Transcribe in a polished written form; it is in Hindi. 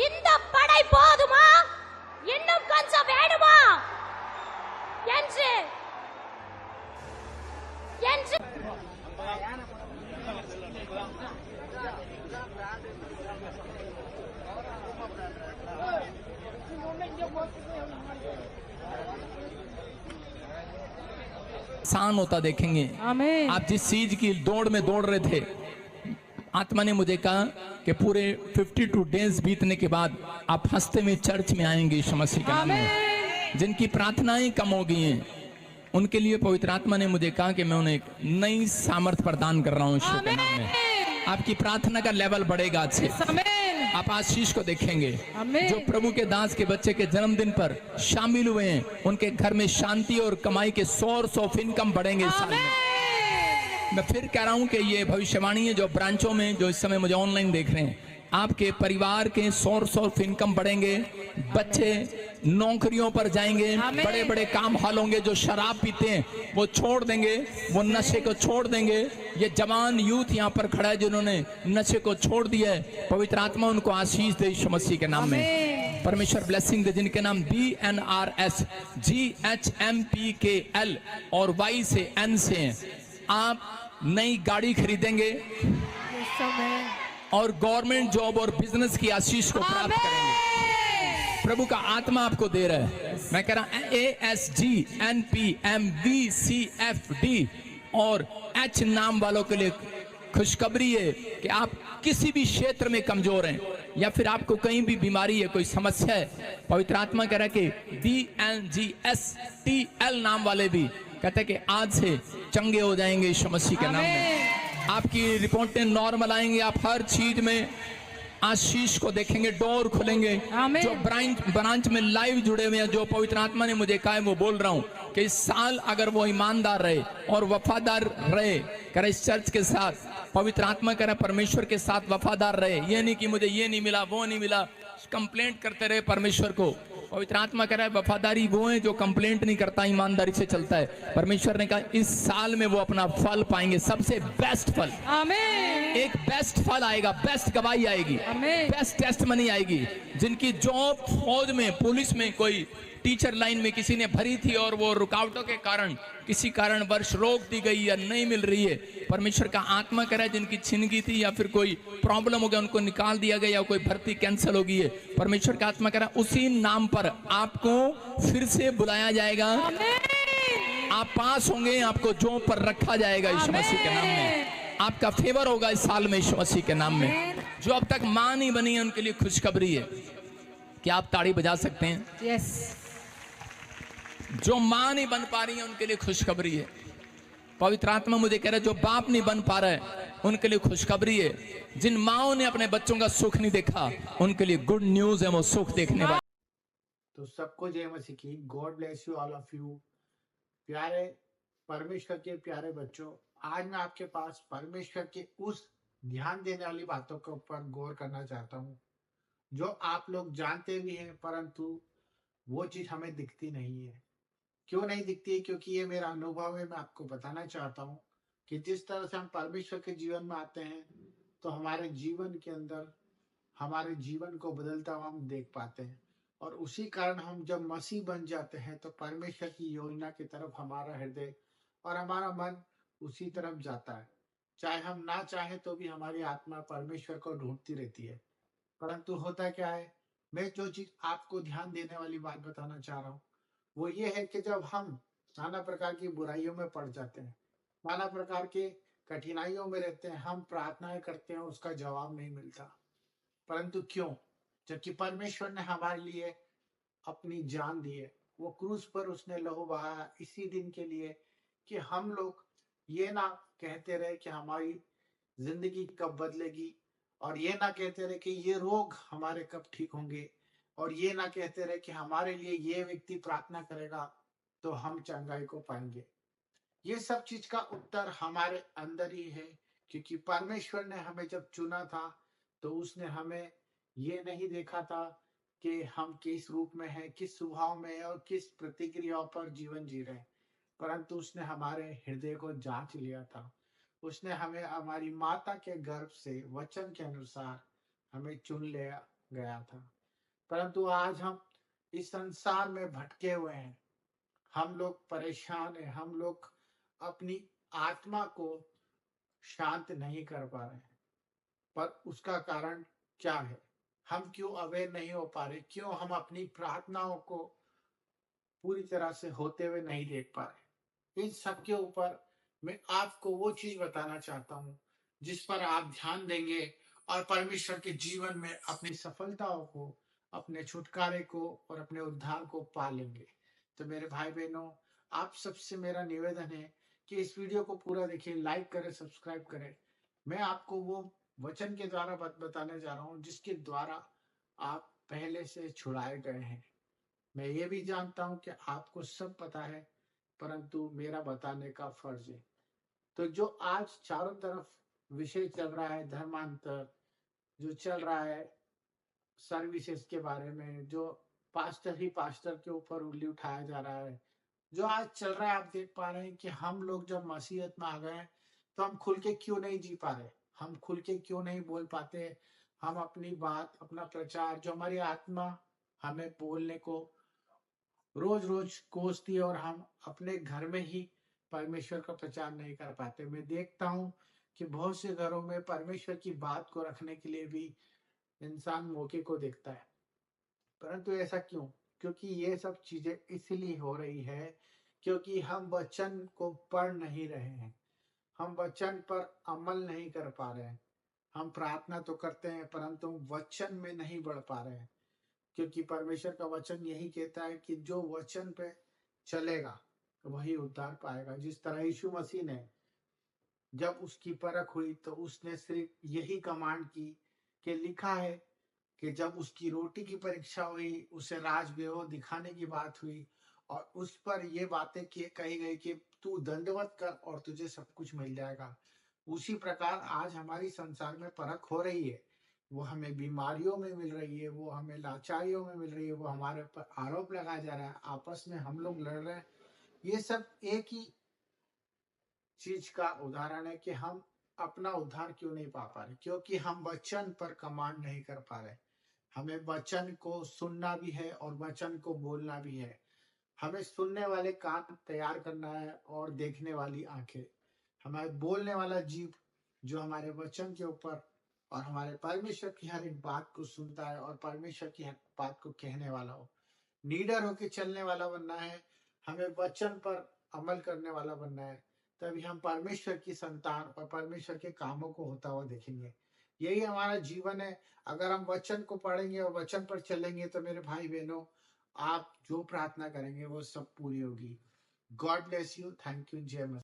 இந்த படை போதுமா, இன்னும் கொஞ்சம் வேணுமா என்று आसान होता देखेंगे। आप जिस चीज की दौड़ में दौड़ रहे थे, आत्मा ने मुझे कहा कि पूरे 52 डेज बीतने के बाद आप हंसते में चर्च में आएंगे यीशु मसीह के नाम में। जिनकी प्रार्थनाएं कम हो गई हैं, उनके लिए पवित्र आत्मा ने मुझे कहा कि मैं उन्हें एक नई सामर्थ प्रदान कर रहा हूं यीशु के नाम में। आपकी प्रार्थना का लेवल बढ़ेगा आज से। आप आशीष को देखेंगे। जो प्रभु के दास के बच्चे के जन्मदिन पर शामिल हुए हैं, उनके घर में शांति और कमाई के सोर्स ऑफ इनकम बढ़ेंगे इस साल में। मैं फिर कह रहा हूं कि ये भविष्यवाणी है जो ब्रांचों में जो इस समय मुझे ऑनलाइन देख रहे हैं, आपके परिवार के सोर्स ऑफ इनकम बढ़ेंगे। बच्चे नौकरियों पर जाएंगे, बड़े बड़े काम हाल होंगे। जो शराब पीते हैं वो छोड़ देंगे, वो नशे को छोड़ देंगे। ये जवान यूथ यहाँ पर खड़ा है जिन्होंने नशे को छोड़ दिया है, पवित्र आत्मा उनको आशीष दे यीशु मसीह के नाम में। परमेश्वर ब्लेसिंग दे। जिनके नाम BNRS GHMPKL और Y से N से हैं, आप नई गाड़ी खरीदेंगे और गवर्नमेंट जॉब और बिजनेस की आशीष को प्राप्त करेंगे। प्रभु का आत्मा आपको दे रहा है। मैं कह रहा हूं ASGNPMVCFD और H नाम वालों के लिए खुशखबरी है कि आप किसी भी क्षेत्र में कमजोर हैं या फिर आपको कहीं भी बीमारी है, कोई समस्या है, पवित्र आत्मा कह रहा है कि DNGSTL नाम वाले भी कहते हैं कि आज से चंगे हो जाएंगे यीशु मसीह के नाम में। आपकी रिपोर्टें नॉर्मल आएंगी। आप हर चीज में आशीष को देखेंगे, डोर खुलेंगे। जो ब्रांच में लाइव जुड़े हुए हैं, जो पवित्र आत्मा ने मुझे कहा है वो बोल रहा हूं कि इस साल अगर वो ईमानदार रहे और वफादार रहे, करे इस चर्च के साथ, पवित्र आत्मा कह रहा है परमेश्वर के साथ वफादार रहे। ये नहीं कि मुझे ये नहीं मिला, वो नहीं मिला, कंप्लेंट करते रहे परमेश्वर को। पवित्र आत्मा कह रहा है वफादारी वो है जो कंप्लेंट नहीं करता, ईमानदारी से चलता है। परमेश्वर ने कहा इस साल में वो अपना फल पाएंगे, सबसे बेस्ट फल। आमीन। एक बेस्ट फल आएगा, बेस्ट गवाही आएगी, बेस्ट टेस्टमनी आएगी। जिनकी जॉब फौज में, पुलिस में, कोई टीचर लाइन में किसी ने भरी थी और वो रुकावटों के कारण किसी कारण वर्ष रोक दी गई या नहीं मिल रही है, परमेश्वर का आत्मा कह रहा है जिनकी छिन गई थी या फिर कोई प्रॉब्लम हो गया, उनको निकाल दिया गया या कोई भर्ती कैंसिल हो गई है, परमेश्वर का आत्मा कह रहा है उसी नाम पर आपको फिर से बुलाया जाएगा। आप पास होंगे, आपको जॉब पर रखा जाएगा यीशु मसीह के नाम में। आपका फेवर होगा इस साल में यीशु मसीह के नाम में। जो अब तक मां नहीं बनी है उनके लिए खुशखबरी है। क्या आप ताड़ी बजा सकते हैं? यस। जो मां नहीं बन पा रही है उनके लिए खुशखबरी है। पवित्र आत्मा मुझे कह रहा है जो बाप नहीं बन पा रहा है उनके लिए खुशखबरी है। जिन माओं ने अपने बच्चों का सुख नहीं देखा उनके लिए गुड न्यूज है, वो सुख देखने वाले। तो सबको जय मसीह की। God bless you all of you. प्यारे परमेश्वर के प्यारे बच्चों, आज मैं आपके पास परमेश्वर के उस ध्यान देने वाली बातों के ऊपर गौर करना चाहता हूँ जो आप लोग जानते भी हैं, परंतु वो चीज हमें दिखती नहीं है। क्यों नहीं दिखती है? क्योंकि ये मेरा अनुभव है। मैं आपको बताना चाहता हूँ कि जिस तरह से हम परमेश्वर के जीवन में आते हैं तो हमारे जीवन के अंदर हमारे जीवन को बदलता हुआ हम देख पाते हैं, और उसी कारण हम जब मसीह बन जाते हैं तो परमेश्वर की योजना की तरफ हमारा हृदय और हमारा मन उसी तरफ जाता है। चाहे हम ना चाहे तो भी हमारी आत्मा परमेश्वर को ढूंढती रहती है। परंतु होता क्या है, मैं जो चीज आपको ध्यान देने वाली बात बताना चाह रहा हूँ वो ये है कि जब हम नाना प्रकार की बुराइयों में पड़ जाते हैं, नाना प्रकार के कठिनाइयों में रहते हैं, हम प्रार्थनाएं करते हैं, उसका जवाब नहीं मिलता। परंतु क्यों? जबकि परमेश्वर ने हमारे लिए अपनी जान दी है, वो क्रूस पर उसने लहू बहाया इसी दिन के लिए कि हम लोग ये ना कहते रहे कि हमारी जिंदगी कब बदलेगी, और ये ना कहते रहे कि ये रोग हमारे कब ठीक होंगे, और ये ना कहते रहे कि हमारे लिए ये व्यक्ति प्रार्थना करेगा तो हम चंगाई को पाएंगे। ये सब चीज का उत्तर हमारे अंदर ही है, क्योंकि परमेश्वर ने हमें जब चुना था तो उसने हमें ये नहीं देखा था कि हम किस रूप में हैं, किस स्वभाव में हैं और किस प्रतिक्रियाओं पर जीवन जी रहे हैं, परंतु उसने हमारे हृदय को जांच लिया था। उसने हमें हमारी माता के गर्भ से वचन के अनुसार हमें चुन लिया गया था। परंतु आज हम इस संसार में भटके हुए हैं, हम लोग परेशान हैं, हम लोग अपनी आत्मा को शांत नहीं कर पा रहे हैं। पर उसका कारण क्या है? हम क्यों अवेयर नहीं हो पा रहे? क्यों हम अपनी प्रार्थनाओं को पूरी तरह से होते हुए नहीं देख पा रहे? इन सब के ऊपर मैं आपको वो चीज बताना चाहता हूँ जिस पर आप ध्यान देंगे और परमेश्वर के जीवन में अपनी सफलताओं को, अपने छुटकारे को और अपने उद्धार को पा लेंगे। तो मेरे भाई बहनों, आप सबसे मेरा निवेदन है कि इस वीडियो को पूरा देखिए, लाइक करें, सब्सक्राइब करें। मैं आपको वो वचन के द्वारा बताने जा रहा हूँ जिसके द्वारा आप पहले से छुड़ाए गए हैं। मैं ये भी जानता हूं कि आपको सब पता है, परंतु मेरा बताने का फर्ज है। तो जो आज चारों तरफ विषय चल रहा है, धर्मांतर जो चल रहा है, सर्विसेज के बारे में, जो पास्टर ही पास्टर के ऊपर उंगली उठाया जा रहा है, जो आज चल रहा है, आप देख पा रहे हैं कि हम लोग जब मसीहत में आ गए हैं तो हम खुल के क्यों नहीं जी पा रहे, हम खुल के क्यों नहीं बोल पाते, हम अपनी बात, अपना प्रचार, जो हमारी आत्मा हमें बोलने को रोज रोज कोसती है, और हम अपने घर में ही परमेश्वर का प्रचार नहीं कर पाते। मैं देखता हूँ कि बहुत से घरों में परमेश्वर की बात को रखने के लिए भी इंसान मौके को देखता है, परंतु ऐसा क्यों? क्योंकि ये सब चीजें इसलिए हो रही है क्योंकि हम वचन को पढ़ नहीं रहे हैं, हम वचन पर अमल नहीं कर पा रहे हैं। हम प्रार्थना तो करते हैं परंतु वचन में नहीं बढ़ पा रहे हैं, क्योंकि परमेश्वर का वचन यही कहता है कि जो वचन पे चलेगा वही उद्धार पाएगा। जिस तरह यीशु मसीह ने जब उसकी परख हुई तो उसने सिर्फ यही कमांड की कि लिखा है कि जब उसकी रोटी की परीक्षा हुई, उसे राजवैभव दिखाने की बात हुई और उस पर ये बातें कही गई कि तू दंडवत कर और तुझे सब कुछ मिल जाएगा। उसी प्रकार आज हमारी संसार में परख हो रही है, वो हमें बीमारियों में मिल रही है, वो हमें लाचारियों में मिल रही है, वो हमारे ऊपर आरोप लगाया जा रहा है, आपस में हम लोग लड़ रहे हैं। ये सब एक ही चीज का उदाहरण है कि हम अपना उद्धार क्यों नहीं पा रहे, क्योंकि हम वचन पर कमांड नहीं कर पा रहे। हमें वचन को सुनना भी है और वचन को बोलना भी है। हमें सुनने वाले कान तैयार करना है और देखने वाली आंखें। हमें बोलने वाला जीव जो हमारे वचन के ऊपर और हमारे परमेश्वर की हर एक बात को सुनता है और परमेश्वर की हर बात को कहने वाला हो। नीडर होके चलने वाला बनना है, हमें वचन पर अमल करने वाला बनना है, तभी हम परमेश्वर की संतान और परमेश्वर के कामों को होता हुआ देखेंगे। यही हमारा जीवन है। अगर हम वचन को पढ़ेंगे और वचन पर चलेंगे तो मेरे भाई बहनों, आप जो प्रार्थना करेंगे वो सब पूरी होगी। God bless you. Thank you. जय मसीह।